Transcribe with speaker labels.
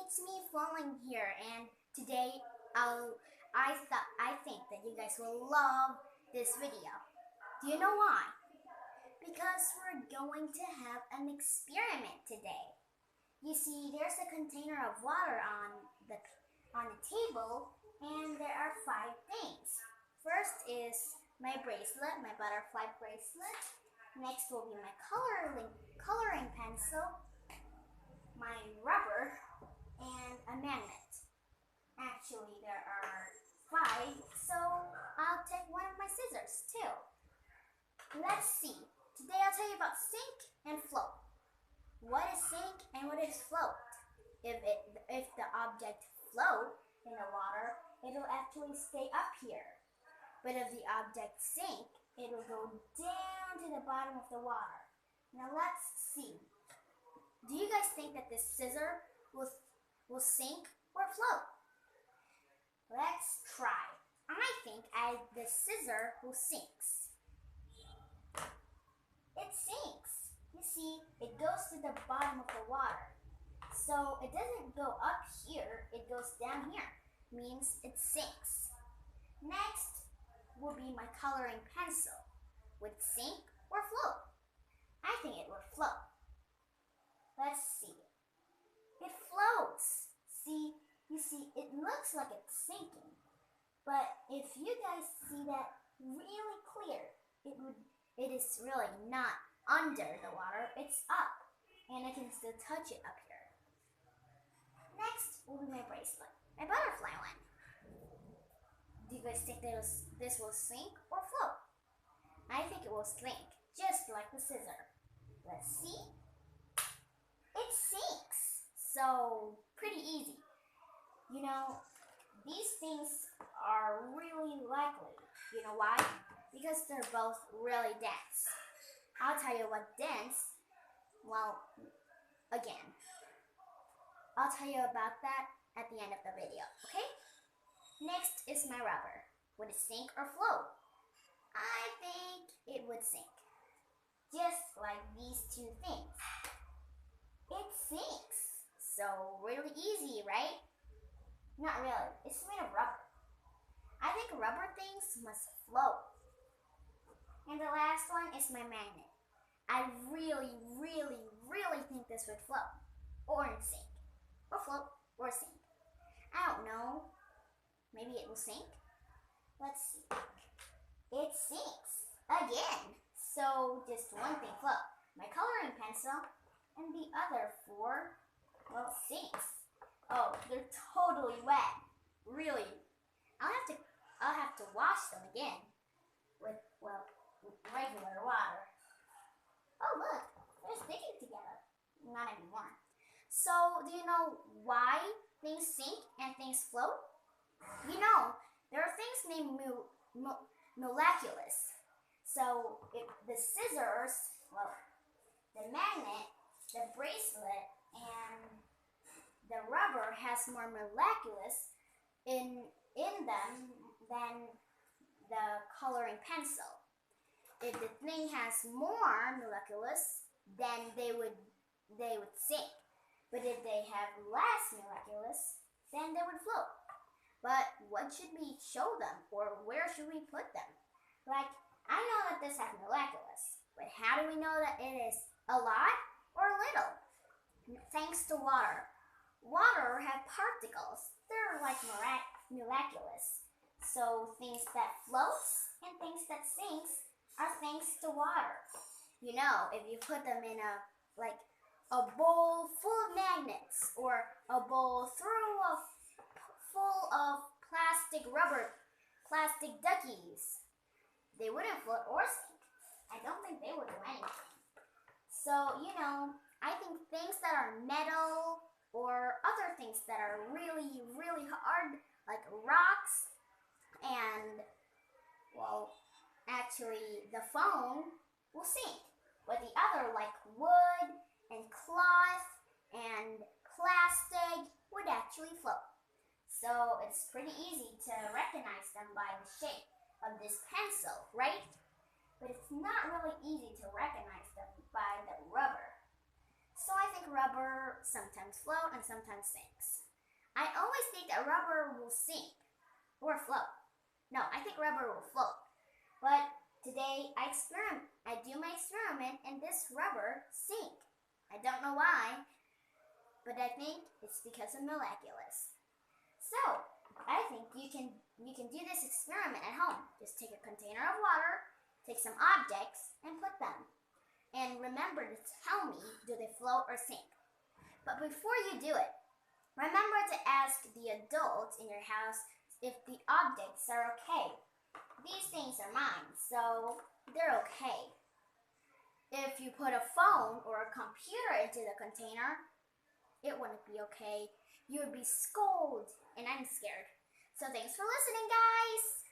Speaker 1: it's me Flowing here, and today I think that you guys will love this video. Do you know why? Because we're going to have an experiment today. You see, there's a container of water on the table, and there are 5 things. First is my bracelet, my butterfly bracelet. Next will be my coloring pencil, my rubber, and a magnet. Actually, there are 5, so I'll take one of my scissors too. Let's see. Today I'll tell you about sink and float. What is sink and what is float? If the object float in the water, it'll actually stay up here. But if the object sink, it'll go down to the bottom of the water. Now let's see. Do you guys think that this scissor will sink or float? Let's try. I think the scissor will sinks. It sinks. You see, it goes to the bottom of the water. So it doesn't go up here, it goes down here. Means it sinks. Next will be my coloring pencil. Would it sink or float? I think it would float. Let's see. It floats. You see, it looks like it's sinking. But if you guys see that really clear, it is really not under the water, it's up. And I can still touch it up here. Next will be my bracelet, my butterfly one. Do you guys think this will sink or float? I think it will sink, just like the scissor. Let's see. It sinks. So, pretty easy. You know, these things are really likely. You know why? Because they're both really dense. I'll tell you what dense, well, again, I'll tell you about that at the end of the video, okay? Next is my rubber. Would it sink or float? I think it would sink. Just like these 2 things. It sinks. So really easy, right? Not really. It's made of rubber. I think rubber things must float. And the last one is my magnet. I really think this would float. Or sink. Or float. Or sink. I don't know. Maybe it will sink. Let's see. It sinks. Again. So just one thing float. My coloring pencil. And the other 4, well, sinks. Oh, they're totally wet. Really. I'll have to wash them again with regular water. Oh, look, they're sticking together. Not anymore. So, do you know why things sink and things float? You know, there are things named molecules. So, the scissors, well, the magnet, the bracelet, and the rubber has more molecules in them than the coloring pencil. If the thing has more molecules, then they would sink. But if they have less molecules, then they would float. But what should we show them, or where should we put them? Like, I know that this has molecules, but how do we know that it is a lot or little? Thanks to water. Water have particles. They're like molecules. So things that floats and things that sinks are thanks to water. You know, if you put them in a bowl full of magnets or a bowl full of plastic duckies, they wouldn't float or sink. I don't think they would do anything. So, you know, I think things that are metal or other things that are really hard, like rocks and, well, actually the phone will sink. But the other, like wood and cloth and plastic, would actually float. So it's pretty easy to recognize them by the shape of this pencil, right? But it's not really easy to recognize them by the rubber. So I think rubber sometimes float and sometimes sinks. I always think that rubber will sink or float. No, I think rubber will float. But today I do my experiment and this rubber sink. I don't know why, but I think it's because of miraculous. So, I think you can do this experiment at home. Just take a container of water, take some objects, and put them. And remember to tell me, do they float or sink? But before you do it, remember to ask the adults in your house if the objects are okay. These things are mine, so they're okay. If you put a phone or a computer into the container, it wouldn't be okay. You would be scolded, and I'm scared. So thanks for listening, guys!